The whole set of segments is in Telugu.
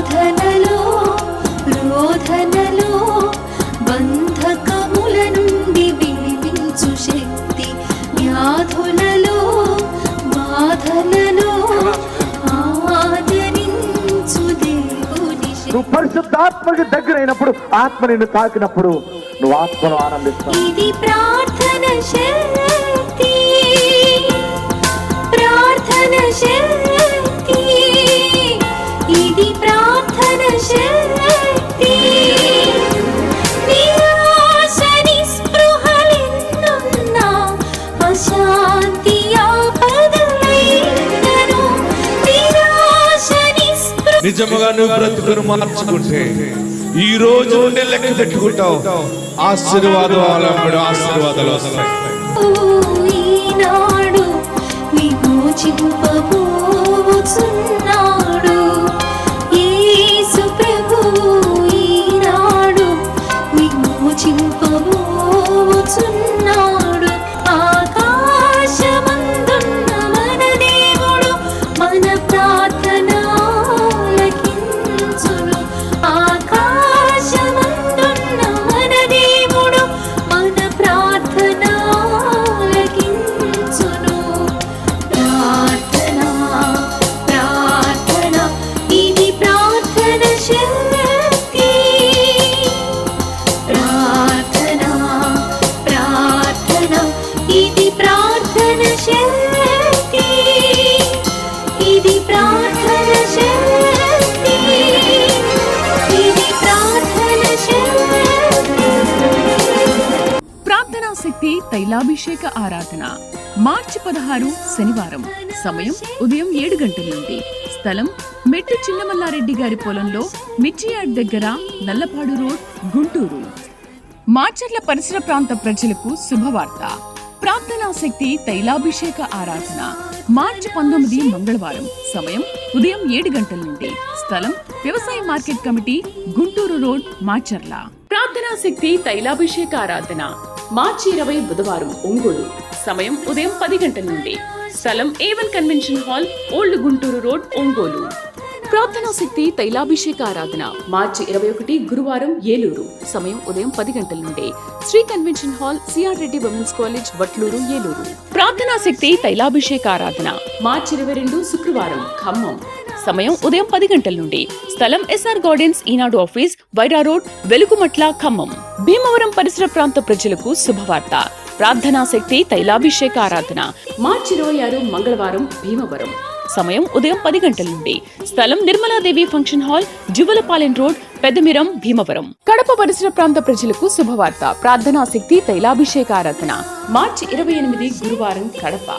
శోధనలో రోధనలో బంధకముల నుండి విడిపించు శక్తి, వ్యాధులలో బాధలలో ఆదరించు దేవుని శక్తి. నువ్వు పరిశుద్ధాత్మకి దగ్గర అయినప్పుడు, ఆత్మ నిన్ను తాకినప్పుడు నువ్వు ఆత్మను ఆనందిస్తావు. ఇది ప్రార్థన శక్తి, ప్రార్థన శక్తి, ఇది ప్రార్థన శక్తి. నిరాశ నిస్పృహలెన్నున్నా అశాంతి ఆపదలైనను, నిరాశ నిస్పృహ. నిజముగా నువ్వు బ్రతుకును మార్చుకుంటే ఈ రోజు ఉండే లెక్క పెట్టుకుంటావు. ఆశీర్వాదాలు వస్తాయి. ఈనాడు విమోచింపబోచున్నాడు యేసు ప్రభువు, ఈనాడు విమోచింపబోచున్నాడు. ఆకాశమందున్న మన దేవుడు మన ప్రార్థన ఆలకించును. ఆకాశమందున్న మన దేవుడు మన ప్రార్థన ఆలకించును. ప్రార్థన ప్రార్థన ఇది ప్రార్థన శక్తి, ప్రార్థన ప్రార్థన ఇది ప్రార్థన శక్తి, ఇది ప్రార్థన శక్తి, ఇది ప్రార్థన శక్తి. ప్రార్థనా శక్తి తైలాభిషేక ఆరాధన మార్చి 16 శనివారం. సమయం ఉదయం 7 గంటల నుండి. స్థలం మెట్టు చిన్నమల్లారెడ్డి గారి పొలంలో, మిర్చియాడ్ దగ్గర, నల్లపాడు రోడ్, గుంటూరు. మాచర్ల పరిసర ప్రాంత ప్రజలకు శుభవార్త. ప్రార్థనా శక్తి తైలాభిషేక ఆరాధన మార్చి 19 మంగళవారం. సమయం ఉదయం 7 గంటల నుండి. స్థలం వ్యవసాయ market committee, Guntur road, Macherla. ప్రార్థనా శక్తి తైలాభిషేక ఆరాధన మార్చి 20 బుధవారం ఒంగోలు. సమయం ఉదయం 10 గంటల నుండి. స్థలం A1 convention hall, old Guntur road, Ongole. ప్రార్థనా శక్తి తైలాభిషేక ఆరాధన మార్చి 21 గురువారం ఏలూరు. సమయం ఉదయం 10 గంటల నుండి. Sri convention hall, CR Reddy women's college, Vatluru, Eluru. ప్రార్థనా శక్తి తైలాభిషేక ఆరాధన మార్చి 22 శుక్రవారం ఖమ్మం. సమయం ఉదయం 10 గంటల నుండి. స్థలం SR గార్డెన్స్, ఈనాడు ఆఫీస్, వైరా రోడ్, వెలుగుమట్ల, ఖమ్మం. భీమవరం పరిసర ప్రాంత ప్రజలకు శుభవార్త. ప్రార్థనా శక్తి తైలాభిషేక ఆరాధన మార్చి 26 మంగళవారం భీమవరం. సమయం ఉదయం 10 గంటల నుండి. స్థలం Nirmaladevi function hall, Juvvalapalem road, Peddamiram, Bhimavaram. Kadapa పరిసర ప్రాంత ప్రజలకు శుభవార్త. ప్రార్థనా శక్తి తైలాభిషేక ఆరాధన మార్చి 28 గురువారం కడప.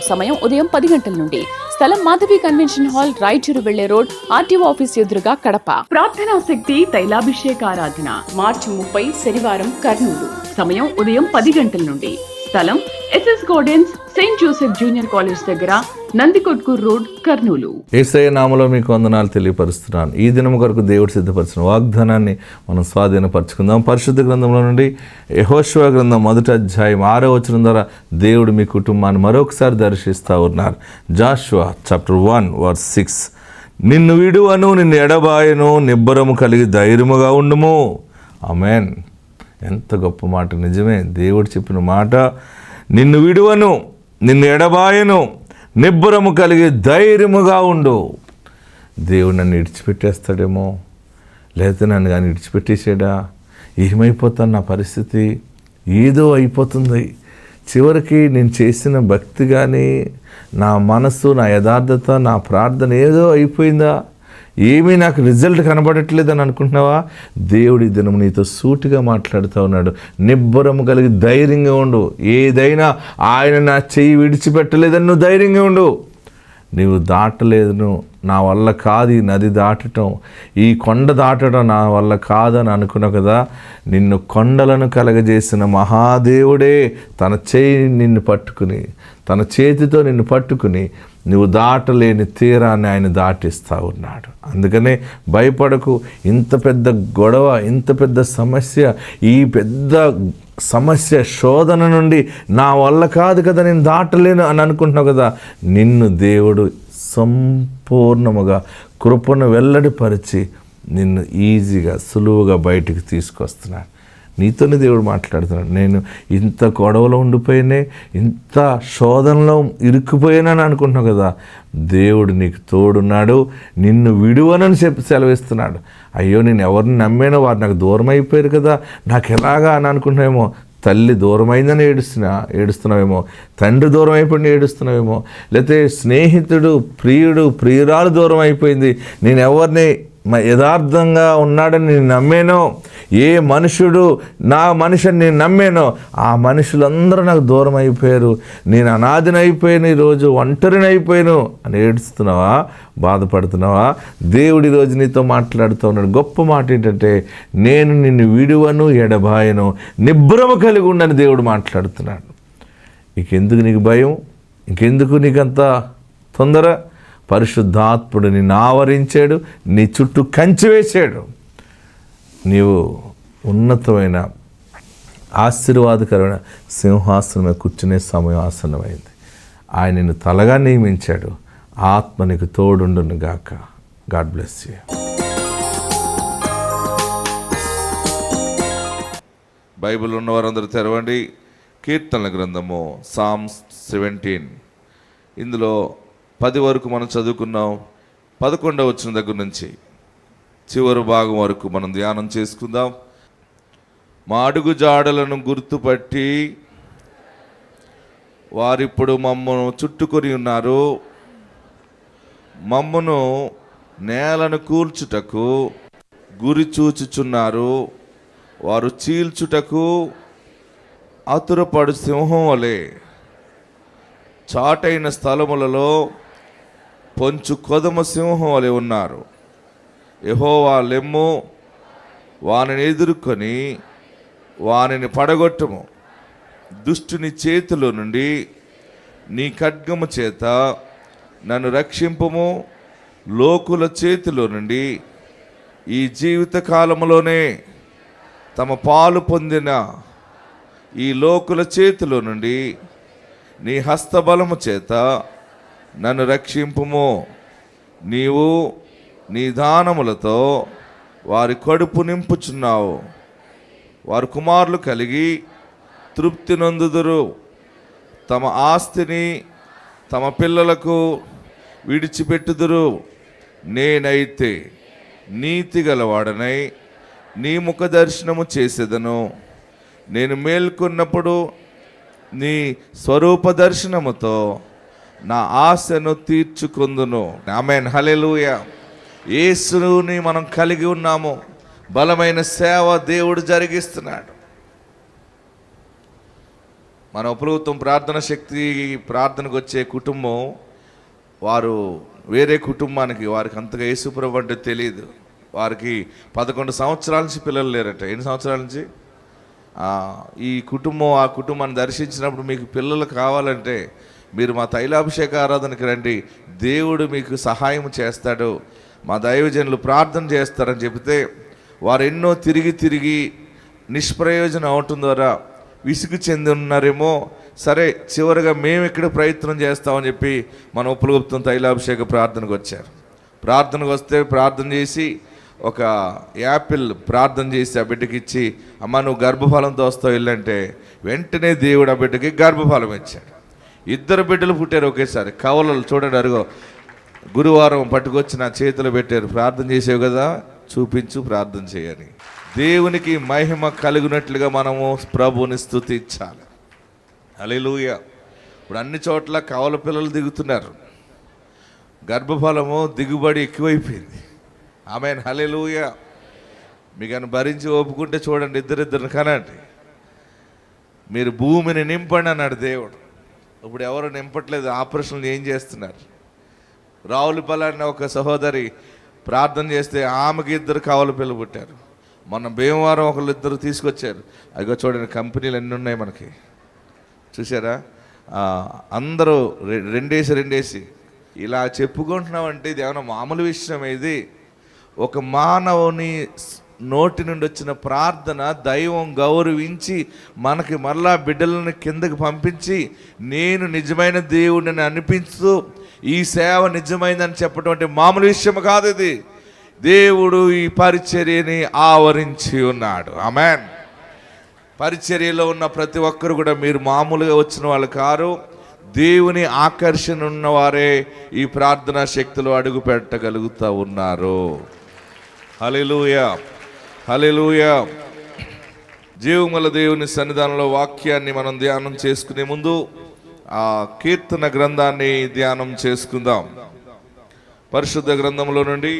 సమయం ఉదయం 10 గంటల నుండి. స్థలం మాధవి కన్వెన్షన్ హాల్, రాయచూరు వెళ్లే రోడ్, ఆర్టీఓ ఆఫీస్ ఎదురుగా, కడప. ప్రార్థనా శక్తి తైలాభిషేక ఆరాధన మార్చి 30 శనివారం కర్నూలు. సమయం ఉదయం 10 గంటల నుండి. స్థలం SS gardens, Saint Joseph junior college దగ్గర, నందికొట్కూర్ రోడ్, కర్నూలు. యేసయ్య నామములో మీకు వందనాలు తెలియపరుస్తున్నాను. ఈ దినం కొరకు దేవుడు సిద్ధపరిచిన వాగ్దానాన్ని మనం స్వాధీనపరచుకుందాం. పరిశుద్ధ గ్రంథంలో నుండి యెహోషువ గ్రంథం 1వ అధ్యాయం 6వ వచనం ద్వారా దేవుడు మీ కుటుంబాన్ని మరొకసారి దర్శిస్తూ ఉన్నారు. జాషువా చాప్టర్ 1:6. నిన్ను విడువను, నిన్ను ఎడబాయను, నిబ్బరము కలిగి ధైర్యముగా ఉండుము. ఆమేన్. ఎంత గొప్ప మాట! నిజమే, దేవుడు చెప్పిన మాట. నిన్ను విడువను, నిన్ను ఎడబాయను, నిబ్బరము కలిగి ధైర్యముగా ఉండు. దేవుడు నన్ను విడిచిపెట్టేస్తాడేమో, లేకపోతే నన్ను కానీ విడిచిపెట్టేసాడా, ఏమైపోతాను, నా పరిస్థితి ఏదో అయిపోతుంది. చివరికి నేను చేసిన భక్తి కానీ, నా మనస్సు, నా యథార్థత, నా ప్రార్థన ఏదో అయిపోయిందా, ఏమీ నాకు రిజల్ట్ కనబడట్లేదని అనుకుంటున్నావా? దేవుడి దినం నీతో సూటిగా మాట్లాడుతూ ఉన్నాడు. నిబ్బరము కలిగి ధైర్యంగా ఉండు. ఏదైనా ఆయన నా చెయ్యి విడిచిపెట్టలేదని నువ్వు ధైర్యంగా ఉండు. నీవు దాటలేదు, నా వల్ల కాదు ఈ నది దాటటం, ఈ కొండ దాటడం నా వల్ల కాదని అనుకున్నావు కదా. నిన్ను కొండలను కలగజేసిన మహాదేవుడే తన చేయి నిన్ను పట్టుకుని, తన చేతితో నిన్ను పట్టుకుని నువ్వు దాటలేని తీరాన్ని ఆయన దాటిస్తూ ఉన్నాడు. అందుకనే భయపడకు. ఇంత పెద్ద గొడవ, ఇంత పెద్ద సమస్య, ఈ పెద్ద సమస్య శోధన నుండి నా వల్ల కాదు కదా, నేను దాటలేను అని అనుకుంటున్నావు కదా. నిన్ను దేవుడు సంపూర్ణముగా కృపను వెల్లడిపరిచి నిన్ను ఈజీగా సులువుగా బయటికి తీసుకొస్తున్నాడు. నీతోనే దేవుడు మాట్లాడుతున్నాడు. నేను ఇంత గొడవలో ఉండిపోయినే, ఇంత శోధనలో ఇరుక్కుపోయానని అనుకుంటున్నావు కదా, దేవుడు నీకు తోడున్నాడు, నిన్ను విడువనని చెప్పి సెలవిస్తున్నాడు. అయ్యో నేను ఎవరిని నమ్మానో వారు నాకు దూరం అయిపోయారు కదా, నాకు ఎలాగా అని అనుకుంటున్నామేమో. తల్లి దూరమైందని ఏడుస్తున్నావేమో, తండ్రి దూరం అయిపోయింది ఏడుస్తున్నావేమో, లేకపోతే స్నేహితుడు, ప్రియురాలు దూరం అయిపోయింది, నేను ఎవరిని యథార్థంగా ఉన్నాడని నేను నమ్మానో, ఏ మనుషుడు నా మనిషిని నేను నమ్మానో ఆ మనుషులందరూ నాకు దూరం అయిపోయారు, నేను అనాథిని అయిపోయాను, ఈరోజు ఒంటరిని అయిపోయాను అని ఏడుస్తున్నావా, బాధపడుతున్నావా? దేవుడి రోజు నీతో మాట్లాడుతూ ఉన్నాడు. గొప్ప మాట ఏంటంటే, నేను నిన్ను విడువను ఎడబాయను, నిబ్బరము కలిగి ఉండని దేవుడు మాట్లాడుతున్నాడు. ఇంకెందుకు నీకు భయం, ఇంకెందుకు నీకంత తొందర? పరిశుద్ధాత్ముడు నిన్ను ఆవరించాడు, నీ చుట్టూ కంచె వేశాడు. నీవు ఉన్నతమైన ఆశీర్వాదకరమైన సింహాసనమే కూర్చునే సమయం ఆసన్నమైంది. ఆయన నిన్ను తలగా నియమించాడు. ఆత్మ నీకు తోడుండును గాక. God bless you. బైబిల్ ఉన్నవారందరూ తెరవండి. కీర్తనల గ్రంథము సామ్స్ 17. ఇందులో 10 వరకు మనం చదువుకున్నాం. 11వ వచనం దగ్గర నుంచి చివరి భాగం వరకు మనం ధ్యానం చేసుకుందాం. మా అడుగు జాడలను గుర్తుపట్టి వారిప్పుడు మమ్మను చుట్టుకొని ఉన్నారు. మమ్మను నేలను కూల్చుటకు గురి చూచుచున్నారు. వారు చీల్చుటకు ఆతురపడు సింహం వలె చాటైన స్థలములలో పొంచు కొదమ సింహం వలె ఉన్నారు. యెహోవా లెమ్ము, వానిని ఎదుర్కొని వానిని పడగొట్టుము. దుష్టుని చేతిలో నుండి నీ ఖడ్గము చేత నన్ను రక్షింపుము. లోకుల చేతిలో నుండి ఈ జీవిత కాలములోనే తమ పాలు పొందిన ఈ లోకుల చేతిలో నుండి నీ హస్తబలము చేత నన్ను రక్షింపుము. నీవు నీ దానములతో వారి కడుపు నింపుచున్నావు. వారు కుమారులు కలిగి తృప్తి నొందుదురు. తమ ఆస్తిని తమ పిల్లలకు విడిచిపెట్టుదురు. నేనైతే నీతి గలవాడనై నీ ముఖ దర్శనము చేసేదను. నేను మేల్కొన్నప్పుడు నీ స్వరూప దర్శనముతో నా ఆశను తీర్చుకొందును. ఆమేన్, హల్లెలూయా. యేసుని మనం కలిగి ఉన్నాము. బలమైన సేవ దేవుడు జరిగిస్తున్నాడు. మన ప్రభుత్వం ప్రార్థన శక్తి ప్రార్థనకు వచ్చే కుటుంబం వారు వేరే కుటుంబానికి వారికి అంతగా యేసుప్రభు అంటే తెలియదు. వారికి 11 సంవత్సరాల నుంచి పిల్లలు లేరట. ఎన్ని సంవత్సరాల నుంచి? ఈ కుటుంబం ఆ కుటుంబాన్ని దర్శించినప్పుడు మీకు పిల్లలు కావాలంటే మీరు మా తైలాభిషేక ఆరాధనకి రండి, దేవుడు మీకు సహాయం చేస్తాడు, మా దైవజనులు ప్రార్థన చేస్తారని చెబితే వారు ఎన్నో తిరిగి నిష్ప్రయోజనం అవటం ద్వారా విసుగు చెంది ఉన్నారేమో. సరే, చివరిగా మేము ఇక్కడ ప్రయత్నం చేస్తామని చెప్పి మన ఉపలుగుప్తం తైలాభిషేక ప్రార్థనకు వచ్చారు. ప్రార్థనకు వస్తే ప్రార్థన చేసి ఒక యాపిల్ ప్రార్థన చేసి ఆ బిడ్డకి ఇచ్చి, అమ్మ నువ్వు గర్భఫలంతో వస్తావు వెళ్ళంటే వెంటనే దేవుడు ఆ బిడ్డకి గర్భఫలం ఇచ్చాడు. 2 బిడ్డలు పుట్టారు ఒకేసారి. కవలలు చూడండి, అరుగో గురువారం పట్టుకొచ్చి నా చేతులు పెట్టారు. ప్రార్థన చేసేవి కదా, చూపించు ప్రార్థన చేయని. దేవునికి మహిమ కలిగినట్లుగా మనము ప్రభువుని స్తుతించాలి. హల్లెలూయా. ఇప్పుడు అన్ని చోట్ల కవల పిల్లలు దిగుతున్నారు. గర్భఫలము దిగుబడి ఎక్కువైపోయింది. ఆమేన్, హల్లెలూయా. మీకు భరించి ఒప్పుకుంటే చూడండి, ఇద్దరిద్దరిని కనండి. మీరు భూమిని నింపండి అన్నాడు దేవుడు. ఇప్పుడు ఎవరు నింపట్లేదు, ఆపరేషన్లు ఏం చేస్తున్నారు. రావులపల్లి ఒక సహోదరి ప్రార్థన చేస్తే ఆమెకి 2 కవల పిల్లలు పుట్టారు. మొన్న భీమవరం 1-2 తీసుకొచ్చారు. అదిగో చూడండి, కంపెనీలు ఎన్ని ఉన్నాయి మనకి, చూసారా? అందరూ రెండేసి ఇలా చెప్పుకుంటున్నామంటే ఇది ఏమైనా మామూలు విషయం? ఇది ఒక మానవుని నోటి నుండి వచ్చిన ప్రార్థన దైవం గౌరవించి మనకి మరలా బిడ్డలను కిందకి పంపించి నేను నిజమైన దేవుడిని అనిపిస్తూ ఈ సేవ నిజమైందని చెప్పడం అంటే మామూలు విషయం కాదు. ఇది దేవుడు ఈ పరిచర్యని ఆవరించి ఉన్నాడు. ఆమేన్. పరిచర్యలో ఉన్న ప్రతి ఒక్కరు కూడా మీరు మామూలుగా వచ్చిన వాళ్ళు కారు. దేవుని ఆకర్షణ ఉన్నవారే ఈ ప్రార్థనా శక్తిలో అడుగు పెట్టగలుగుతూ ఉన్నారు. హల్లెలూయా, హల్లెలూయా. జీవముల దేవుని సన్నిధానంలో వాక్యాన్ని మనం ధ్యానం చేసుకునే ముందు ఆ కీర్తన గ్రంథాన్ని ధ్యానం చేసుకుందాం. పరిశుద్ధ గ్రంథంలో నుండి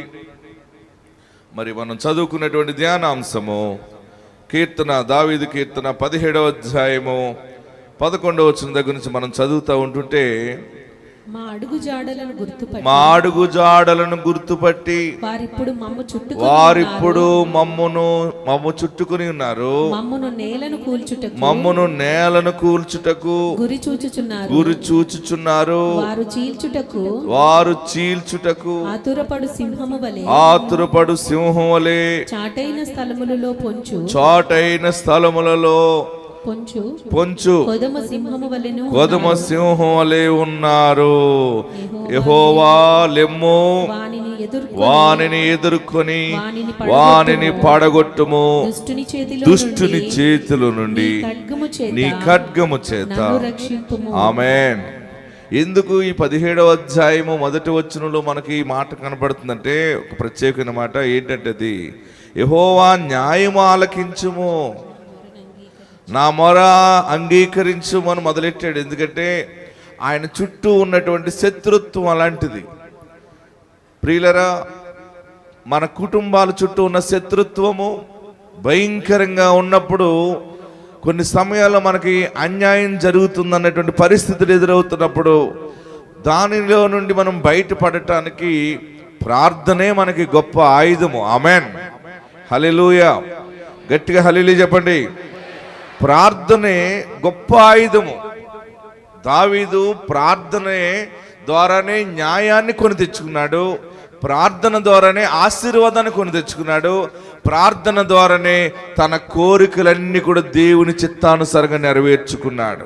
మరి మనం చదువుకున్నటువంటి ధ్యానాంశము కీర్తన, దావీదు కీర్తన 17వ అధ్యాయము 11వ వచనం దగ్గర నుంచి మనం చదువుతూ ఉంటుంటే, మా అడుగు జాడలను గుర్తుపట్టి వారిప్పుడు మమ్ము చుట్టుకుని ఉన్నారు. మమ్మును నేలను కూల్చుటకు గురి చూచుచున్నారు. వారు చీల్చుటకు ఆతురపడు సింహము వలె చాటైన స్థలములలో పొంచు కొదమ సింహం వలె ఉన్నారు. యెహోవా లెమ్ము, వానిని ఎదుర్కొని వానిని పడగొట్టుము. దుష్టుని చేతుల నుండి నీ ఖడ్గము చేత. ఆమేన్. ఎందుకు ఈ 17వ అధ్యాయము మొదటి వచనంలో మనకి ఈ మాట కనబడుతుందంటే ఒక ప్రత్యేకమైన మాట ఏంటంటే, అది యెహోవా న్యాయము ఆలకించుము, నా మొర అంగీకరించుమని మొదలెట్టాడు. ఎందుకంటే ఆయన చుట్టూ ఉన్నటువంటి శత్రుత్వం అలాంటిది. ప్రియులరా, మన కుటుంబాల చుట్టూ ఉన్న శత్రుత్వము భయంకరంగా ఉన్నప్పుడు కొన్ని సమయాల్లో మనకి అన్యాయం జరుగుతుందన్నటువంటి పరిస్థితులు ఎదురవుతున్నప్పుడు దానిలో నుండి మనం బయటపడటానికి ప్రార్థనే మనకి గొప్ప ఆయుధము. ఆమేన్. హల్లెలూయా. గట్టిగా హల్లెలూయా చెప్పండి. ప్రార్థనే గొప్ప ఆయుధము. దావీదు ప్రార్థనే ద్వారానే న్యాయాన్ని కొని తెచ్చుకున్నాడు. ప్రార్థన ద్వారానే ఆశీర్వాదాన్ని కొని తెచ్చుకున్నాడు. ప్రార్థన ద్వారానే తన కోరికలన్నీ కూడా దేవుని చిత్తానుసారంగా నెరవేర్చుకున్నాడు.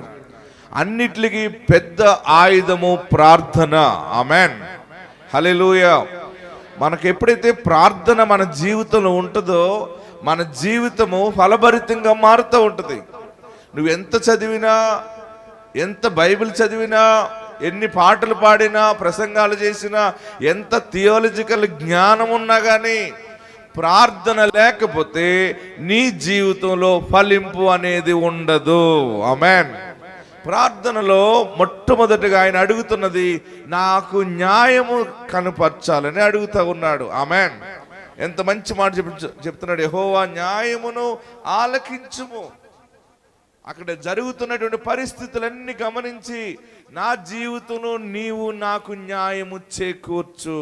అన్నిటికీ పెద్ద ఆయుధము ప్రార్థన. ఆమేన్. హల్లెలూయా. మనకు ఎప్పుడైతే ప్రార్థన మన జీవితంలో ఉంటుందో మన జీవితము ఫలభరితంగా మారుతూ ఉంటుంది. నువ్వు ఎంత చదివినా, ఎంత బైబిల్ చదివినా, ఎన్ని పాటలు పాడినా, ప్రసంగాలు చేసినా, ఎంత థియాలజికల్ జ్ఞానం ఉన్నా కానీ ప్రార్థన లేకపోతే నీ జీవితంలో ఫలింపు అనేది ఉండదు. ఆమేన్. ప్రార్థనలో మొట్టమొదటిగా ఆయన అడుగుతున్నది నాకు న్యాయము కనుపర్చాలని అడుగుతూ ఉన్నాడు. ఆమేన్. ఎంత మంచి మాట చెప్తున్నాడు. యెహోవా న్యాయమును ఆలకించుము. అక్కడ జరుగుతున్నటువంటి పరిస్థితులన్నీ గమనించి నా జీవితంలో నీవు నాకు న్యాయము చేకూర్చు.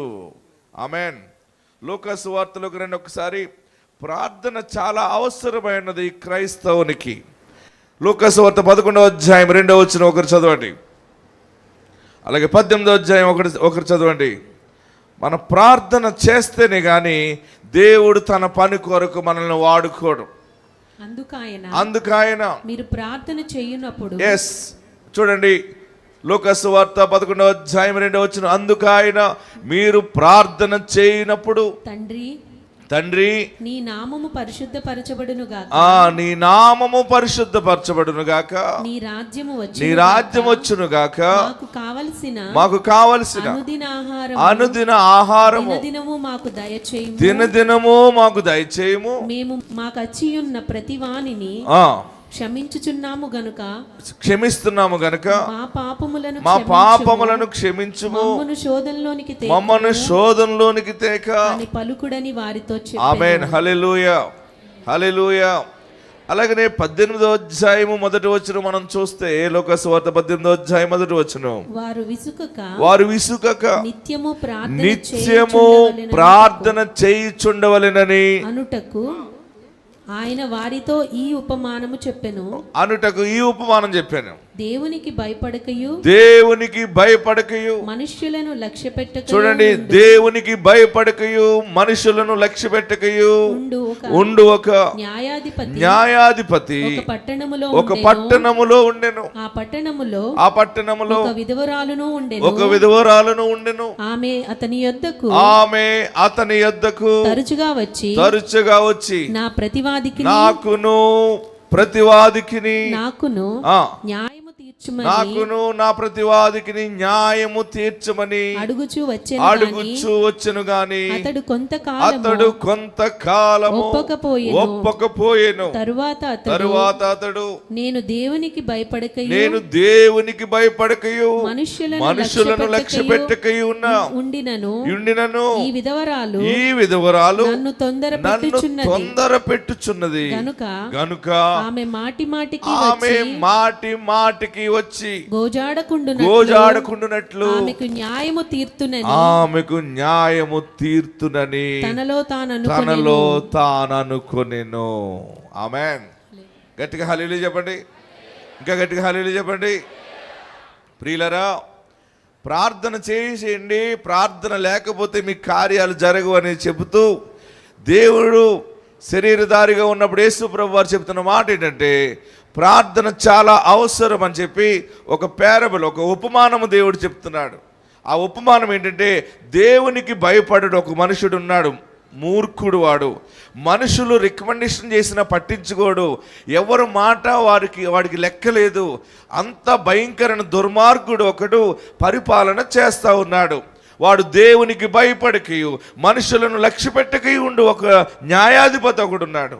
ఆమేన్. లూకా సువార్తలోకి రండి ఒకసారి. ప్రార్థన చాలా అవసరమైనది క్రైస్తవునికి. లూకా సువార్త 11వ అధ్యాయం 2వ వచనం ఒకరు చదవండి. అలాగే 18వ అధ్యాయం ఒకరు చదవండి. మన ప్రార్థన చేస్తేనే గాని దేవుడు తన పని కొరకు మనల్ని వాడుకోడు. అందుకాయన మీరు ప్రార్థన చేయునప్పుడు, ఎస్ చూడండి, లూకా సువార్త 11వ అధ్యాయం 2వ వచనం, అందుకాయన మీరు ప్రార్థన చేయనప్పుడు తండ్రి నీ నామము పరిశుద్ధపరచబడును గాక, నీ నామము పరిశుద్ధపరచబడును గాక, నీ రాజ్యం వచ్చును గాక, మాకు కావలసిన అనుదిన ఆహారము దినదినము మాకు దయచేయము. మేము మాకు అచ్చియున్న ప్రతి వానిని క్షమించుచున్నాము గనుక, క్షమిస్తున్నాము గనుక మా పాపములను క్షమించుము, మమ్మను శోధనలోనికి తేక పలుకుడని వారితో చెప్పెను. ఆమేన్. హల్లెలూయా, హల్లెలూయా. అలాగనే 18వ అధ్యాయము 1వ వచనం మనం చూస్తే, లూకా సువార్త 18వ అధ్యాయం 1వ వచనం, వారు విసుకక నిత్యము ప్రార్థన చేయుచుండవలెనని అనుటకు ఆయన వారితో ఈ ఉపమానము చెప్పెను. అనుటకు ఈ ఉపమానం చెప్పాను. దేవునికి భయపడకయు దేవునికి భయపడకయు. మనుష్యులను లక్ష్య పెట్టకయు చూడండి, దేవునికి భయపడకయు మనుషులను లక్ష్య పెట్టకయు ఉండు ఒక న్యాయాధిపతి ఒక పట్టణములో ఉండెను. ఆ పట్టణములో ఒక విధవరాలును ఉండెను. ఆమె అతని యొద్దకు తరచుగా వచ్చి నా ప్రతివాదికి నాకును న్యాయము నా ప్రతివాదికి న్యాయము తీర్చమని అడుగుచూ వచ్చెను గాని అతడు కొంతకాలము ఒప్పకపోయెను. తరువాత అతడు నేను దేవునికి భయపడకయు మనుషులను లక్ష్య పెట్టకయు ఉండినను ఈ విధవరాలు నన్ను తొందర పెట్టుచున్నది గనుక ఆమె మాటి మాటికి వచ్చి గోజాడకుండునట్లు ఆమెకు న్యాయము తీర్తునని తనలో తాననుకొనెను. ఆమేన్. గట్టిగా హల్లెలూయా చెప్పండి. ఇంకా గట్టిగా హల్లెలూయా చెప్పండి. ప్రియులరా, ప్రార్థన చేసేయండి. ప్రార్థన లేకపోతే మీ కార్యాలు జరగవు అని చెబుతూ దేవుడు శరీరధారిగా ఉన్నప్పుడు యేసు ప్రభువు వారు చెప్తున్న మాట ఏంటంటే, ప్రార్థన చాలా అవసరం అని చెప్పి ఒక పేరబుల్, ఒక ఉపమానము దేవుడు చెప్తున్నాడు. ఆ ఉపమానం ఏంటంటే, దేవునికి భయపడడు ఒక మనుషుడు ఉన్నాడు, మూర్ఖుడు వాడు. మనుషులు రికమెండేషన్ చేసినా పట్టించుకోడు, ఎవరు మాట వాడికి లెక్కలేదు. అంత భయంకరమైన దుర్మార్గుడు ఒకడు పరిపాలన చేస్తూ ఉన్నాడు. వాడు దేవునికి భయపడకయు మనుషులను లక్ష్య పెట్టకయు ఉండు ఒక న్యాయాధిపతి ఒకడు ఉన్నాడు.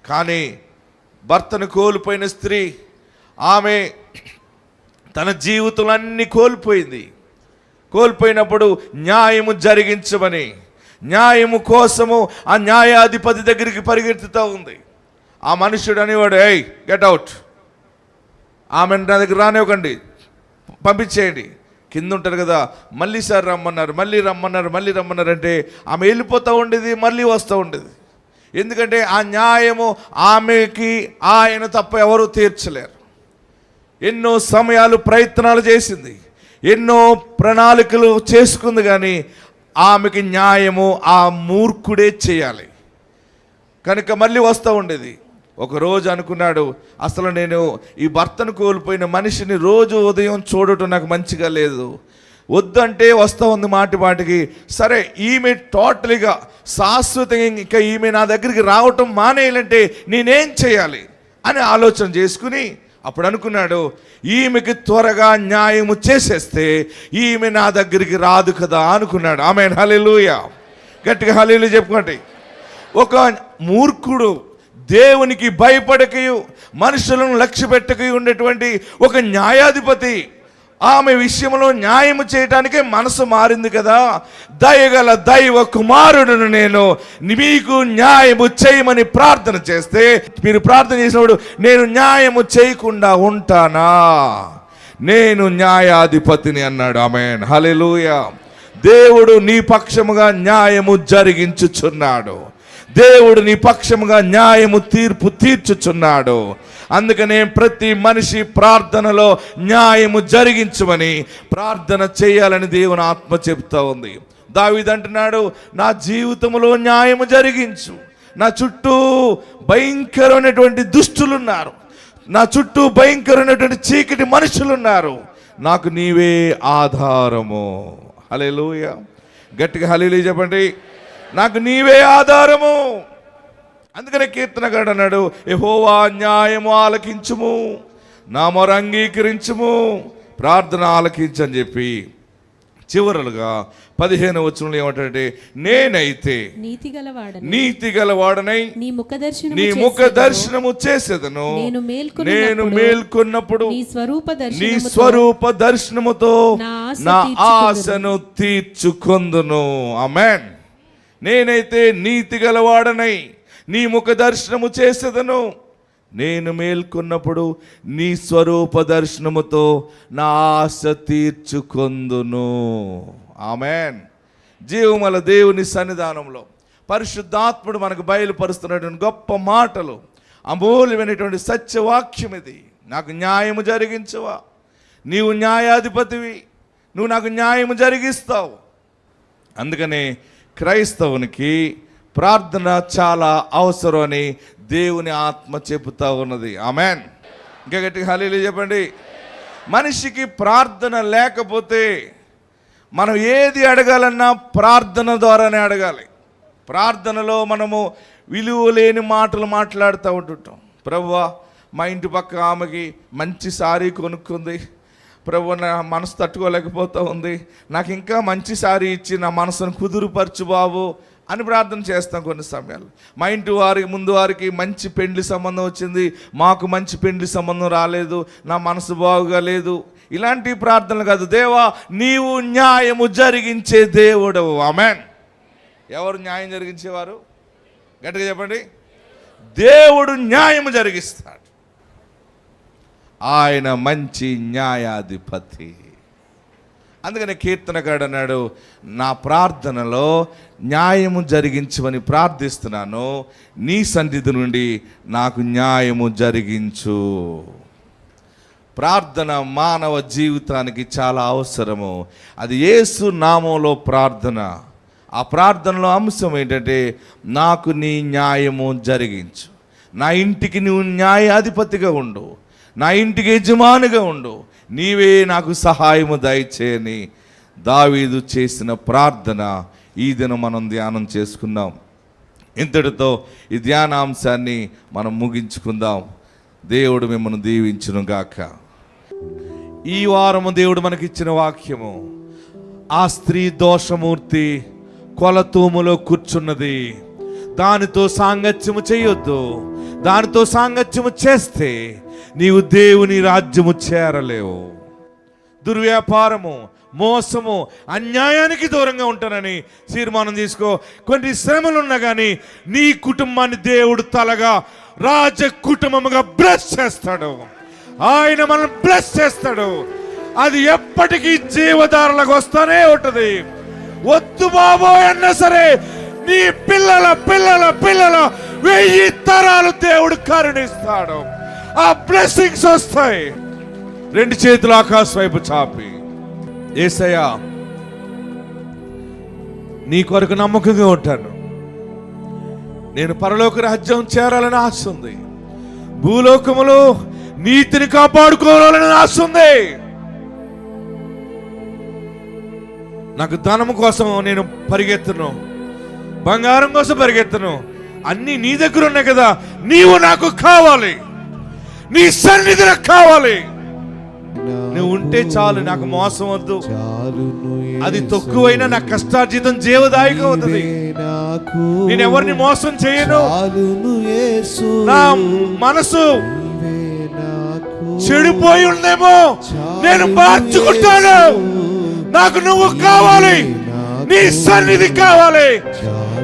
కానీ భర్తను కోల్పోయిన స్త్రీ, ఆమె తన జీవితాలన్నీ కోల్పోయినప్పుడు న్యాయము జరిగించమని, న్యాయము కోసము ఆ న్యాయాధిపతి దగ్గరికి పరిగెత్తుతూ ఉంది. ఆ మనుషుడు అనేవాడు, ఏయ్ గెట్ అవుట్, ఆమెను నా దగ్గర రానివ్వకండి, పంపించేయండి. కింద ఉంటారు కదా, మళ్ళీ సార్ రమ్మన్నారు, మళ్ళీ రమ్మన్నారు అంటే ఆమె వెళ్ళిపోతూ ఉండేది, మళ్ళీ వస్తూ ఉండేది. ఎందుకంటే ఆ న్యాయము ఆమెకి ఆయన తప్ప ఎవరు తీర్చలేరు. ఎన్నో సమయాలు ప్రయత్నాలు చేసింది, ఎన్నో ప్రణాళికలు చేసుకుంది, కానీ ఆమెకి న్యాయము ఆ మూర్ఖుడే చేయాలి. కనుక మళ్ళీ వస్తూ ఉండేది. ఒకరోజు అనుకున్నాడు, అసలు నేను ఈ భర్తను కోల్పోయిన మనిషిని రోజు ఉదయం చూడటం నాకు మంచిగా లేదు, వద్దంటే వస్తూ ఉంది మాటికి. సరే, ఈమె టోటల్గా శాశ్వతంగా ఇంకా ఈమె నా దగ్గరికి రావటం మానేయాలంటే నేనేం చేయాలి అని ఆలోచన చేసుకుని అప్పుడు అనుకున్నాడు, ఈమెకి త్వరగా న్యాయము చేసేస్తే ఈమె నా దగ్గరికి రాదు కదా అనుకున్నాడు. ఆమేన్, హల్లెలూయా. గట్టిగా హల్లెలూయా చెప్పుకోండి. ఒక మూర్ఖుడు దేవునికి భయపడకయు మనుషులను లక్ష్య పెట్టకయు ఉండేటువంటి ఒక న్యాయాధిపతి, ఆమె విషయంలో న్యాయము చేయటానికే మనసు మారింది కదా. దయగల దైవ కుమారుడును నేను, మీకు న్యాయము చేయమని ప్రార్థన చేస్తే, మీరు ప్రార్థన చేసినప్పుడు నేను న్యాయము చేయకుండా ఉంటానా? నేను న్యాయాధిపతిని అన్నాడు. ఆమేన్, హల్లెలూయా. దేవుడు నీ పక్షముగా న్యాయము జరిగించుచున్నాడు. దేవుడు నీ పక్షముగా న్యాయము తీర్చుచున్నాడు. అందుకనే ప్రతి మనిషి ప్రార్థనలో న్యాయము జరిగించమని ప్రార్థన చేయాలని దేవుని ఆత్మ చెప్తా ఉంది. దావీదు అంటున్నాడు, నా జీవితంలో న్యాయము జరిగించు. నా చుట్టూ భయంకరమైనటువంటి దుష్టులు ఉన్నారు, నా చుట్టూ భయంకరమైనటువంటి చీకటి మనుషులు ఉన్నారు, నాకు నీవే ఆధారము. హల్లెలూయా. గట్టిగా హల్లెలూయా చెప్పండి. నాకు నీవే ఆధారము. అందుకనే కీర్తనగాడు అన్నాడు, యెహోవా న్యాయము ఆలకించుము, నా మొర అంగీకరించుము, ప్రార్థన ఆలకించని చెప్పి చివరలుగా 15వ వచనంలో ఏమంటాడంటే, నేనైతే నీతి గలవాడనై నీ ముఖ దర్శనము చేసేదను, నేను మేల్కొన్నప్పుడు నీ స్వరూప దర్శనముతో నా ఆశను తీర్చుకొందును. ఆమేన్. నేనైతే నీతి గలవాడనై నీ ముఖ దర్శనము చేసేదను, నేను మేల్కొన్నప్పుడు నీ స్వరూప దర్శనముతో నా ఆశ తీర్చుకొందును. ఆమేన్. జీవముల దేవుని సన్నిధానంలో పరిశుద్ధాత్ముడు మనకు బయలుపరుస్తున్నటువంటి గొప్ప మాటలు, అమూల్యమైనటువంటి సత్యవాక్యం ఇది. నాకు న్యాయము జరిగించవా? నీవు న్యాయాధిపతివి, నువ్వు నాకు న్యాయము జరిగిస్తావు. అందుకనే క్రైస్తవునికి ప్రార్థన చాలా అవసరం అని దేవుని ఆత్మ చెబుతా ఉన్నది. ఆమెన్. ఇంకా గట్టిగా హల్లెలూయా చెప్పండి. మనిషికి ప్రార్థన లేకపోతే మనం ఏది అడగాలన్నా ప్రార్థన ద్వారానే అడగాలి. ప్రార్థనలో మనము విలువ లేని మాటలు మాట్లాడుతూ ఉంటుంటాం. ప్రభువా, మా ఇంటి పక్క ఆమెకి మంచి సారీ కొనుక్కుంది, ప్రభు నా మనసు తట్టుకోలేకపోతూ ఉంది, నాకు ఇంకా మంచి సారీ ఇచ్చి నా మనసును కుదురుపరచు బాబు అని ప్రార్థన చేస్తాం. కొన్ని సమయాలు మా ఇంటి ముందు వారికి మంచి పెండ్లి సంబంధం వచ్చింది, మాకు మంచి పెండ్లి సంబంధం రాలేదు, నా మనసు బాగుగా లేదు. ఇలాంటి ప్రార్థనలు కాదు. దేవా, నీవు న్యాయము జరిగించే దేవుడవు. ఆమెన్. ఎవరు న్యాయం జరిగించేవారు? గట్టిగా చెప్పండి. దేవుడు న్యాయము జరిగిస్తాడు. ఆయన మంచి న్యాయాధిపతి. అందుకని కీర్తనకారుడు అన్నాడు, నా ప్రార్థనలో న్యాయము జరిగించమని ప్రార్థిస్తున్నాను, నీ సన్నిధి నుండి నాకు న్యాయము జరిగించు. ప్రార్థన మానవ జీవితానికి చాలా అవసరము. అది యేసు నామంలో ప్రార్థన. ఆ ప్రార్థనలో అంశం ఏంటంటే, నాకు నీ న్యాయము జరిగించు, నా ఇంటికి నువ్వు న్యాయాధిపతిగా ఉండు, నా ఇంటికి యజమానిగా ఉండు, నీవే నాకు సహాయము దయచేయని దావీదు చేసిన ప్రార్థన ఈ దినం మనం ధ్యానం చేసుకుందాం. ఇంతటితో ఈ ధ్యానాంశాన్ని మనం ముగించుకుందాం. దేవుడు మిమ్మల్ని దీవించును గాక. ఈ వారము దేవుడు మనకిచ్చిన వాక్యము, ఆ స్త్రీ దోషమూర్తి కొలతూములో కూర్చున్నది, దానితో సాంగత్యము చేయొద్దు. దానితో సాంగత్యము చేస్తే నీవు దేవుని రాజ్యము చేరలేవు. దుర్వ్యాపారము, మోసము, అన్యాయానికి దూరంగా ఉంటానని తీర్మానం తీసుకో. కొన్ని శ్రమలు ఉన్నా కానీ నీ కుటుంబాన్ని దేవుడు తలగా రాజ కుటుంబముగా బ్లెస్ చేస్తాడు. ఆయన మనల్ని బ్లెస్ చేస్తాడు. అది ఎప్పటికీ జీవధారలకు వస్తానే ఉంటుంది. వద్దు బాబోయ్ అన్నా సరే, నీ పిల్లల పిల్లల పిల్లల 1000 తరాలు దేవుడు కరుణిస్తాడు. ఆ బ్లెస్సింగ్స్ వస్తాయి. 2 చేతులు ఆకాశం వైపు చాపి, యేసయ్యా, నీ కొరకు నమ్మకంగా ఉంటాను. నేను పరలోక రాజ్యం చేరాలని ఆశ ఉంది. భూలోకములో నీతిని కాపాడుకోవాలని ఆశ ఉంది. నాకు ధనము కోసం నేను పరిగెత్తను, బంగారం కోసం పరిగెత్తను. అన్నీ నీ దగ్గర ఉన్నాయి కదా. నీవు నాకు కావాలి, నీ సన్నిధి నాకు కావాలి. నువ్వు ఉంటే చాలు, నాకు మోసం వద్దు. అది తక్కువైనా నా కష్టార్జితం జీవదాయకం అవుతుంది. నేను ఎవరిని మోసం చేయను. నా మనసు చెడిపోయి ఉందేమో, నేను మార్చుకుంటాను. నాకు నువ్వు కావాలి, నీ సన్నిధి కావాలి,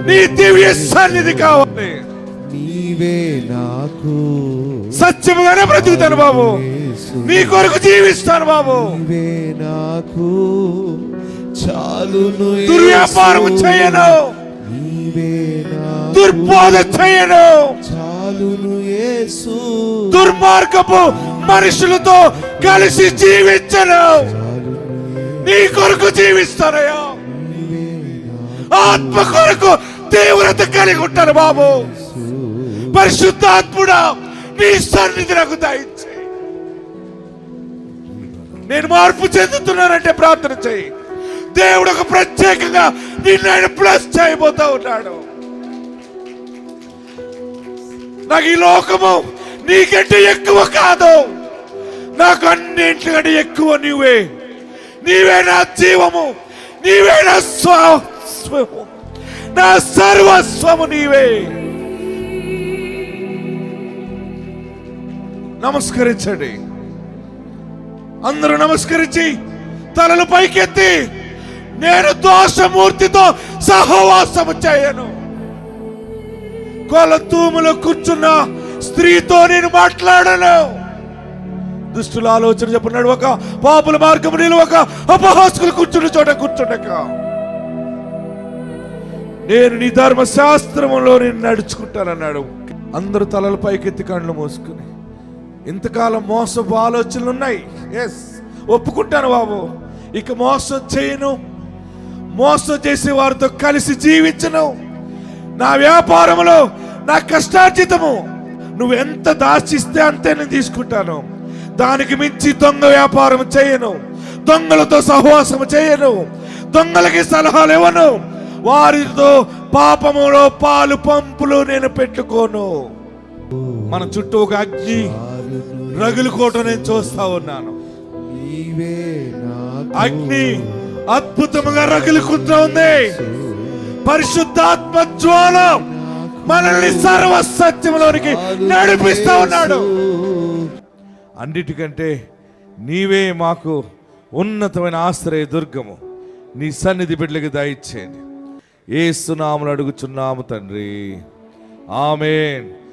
నీ దివ్య సన్నిధి కావాలి. సత్యముగానే బ్రతుకుతాను బాబు, నీ కొరకు జీవిస్తాను బాబు. దుర్వ్యాపారం చేయను, దుర్బోధ చేయను, దుర్మార్గపు మనుషులతో కలిసి జీవించను. నీ కొరకు జీవిస్తానయ్యా. ఆత్మ కొరకు తీవ్రత కలిగి ఉంటాను బాబు. పరిశుద్ధాత్ముడా, నీ సన్నిధి నాకు దయచేయి. నేను మార్పు చెందుతున్నానంటే ప్రార్థన చేయి. దేవుడు ఒక ప్రత్యేకంగా నిన్ను ఆయన ప్లస్ చేయబోతా ఉన్నాడు. నాకు ఈ లోకము నీకంటే ఎక్కువ కాదు, నాకు అన్నింటికంటే ఎక్కువ నీవే. నీవే నా జీవము, నీవే నా స్వస్వము, నా సర్వస్వము నీవే. నమస్కరించండి. అందరూ నమస్కరించి తలలు పైకెత్తి, నేను దోషమూర్తితో సహవాసము చేయను. కొలతూములో కూర్చున్న స్త్రీతో నేను మాట్లాడను. దుష్టుల ఆలోచన చెప్పినాడు, ఒక పాపుల మార్గము నిలువక అపహాస్కులు కూర్చున్న చోట కూర్చుండక. నేను నీ ధర్మశాస్త్రములో నేను నడుచుకుంటానన్నాడు. అందరూ తలల పైకెత్తి కళ్ళు మూసుకుని ఇంతకాలం మోసపు ఆలోచనలు ఉన్నాయి. ఎస్, ఒప్పుకుంటాను బాబు. ఇక మోసం చేయను, మోసం చేసే వారితో కలిసి జీవించను. నా వ్యాపారంలో నా కష్టార్జితము నువ్వు ఎంత దాచిస్తే అంతే నేను తీసుకుంటాను. దానికి మించి దొంగ వ్యాపారం చేయను, దొంగలతో సహవాసం చేయను, దొంగలకి సలహాలు ఇవ్వను, వారితో పాపములో పాలు పంపులు నేను పెట్టుకోను. మన చుట్టూ ఒక అగ్ని రగులుకోవటం నేను చూస్తా ఉన్నాను. అగ్ని అద్భుతంగా రగులుకుంటూ ఉంది. పరిశుద్ధాత్మ జ్వాల మనల్ని సర్వ సత్యంలోనికి నడిపిస్తా ఉన్నాడు. అన్నిటికంటే నీవే మాకు ఉన్నతమైన ఆశ్రయ దుర్గము. నీ సన్నిధి బిడ్డలకి దయచేయండి. యేసు నామమున అడుగుచున్నాము తండ్రి, ఆమేన్.